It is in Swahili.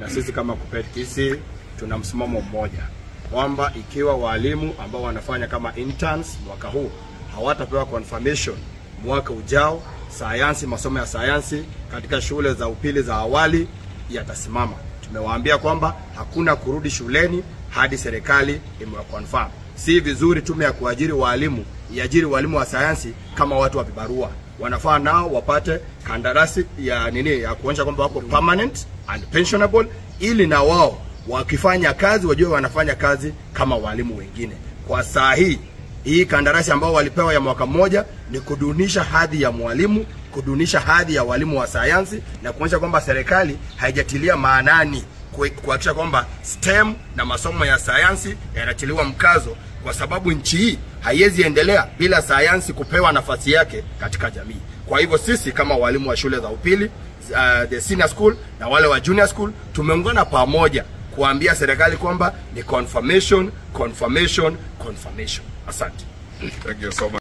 na sisi kama KUPPET tuna msimamo mmoja kwamba ikiwa walimu ambao wanafanya kama interns mwaka huu hawatapewa confirmation mwaka ujao, sayansi, masomo ya sayansi katika shule za upili za awali yatasimama. Tumewaambia kwamba hakuna kurudi shuleni hadi serikali imewaconfirm. Si vizuri tume ya kuajiri walimu iajiri walimu wa sayansi kama watu wa vibarua. Wanafaa nao wapate kandarasi ya kuonyesha kwamba wako permanent and pensionable, ili na wao wakifanya kazi wajue wanafanya kazi kama walimu wengine. Kwa saa hii kandarasi ambao walipewa ya mwaka mmoja ni kudunisha hadhi ya mwalimu, kudunisha hadhi ya walimu wa sayansi, na kuonyesha kwamba serikali haijatilia maanani kuhakikisha kwamba STEM na masomo ya sayansi yanatiliwa mkazo, kwa sababu nchi hii haiwezi endelea bila sayansi kupewa nafasi yake katika jamii. Kwa hivyo sisi kama walimu wa shule za upili, the senior school na wale wa junior school, tumeungana pamoja kuambia serikali kwamba ni confirmation. Asante. Thank you so much.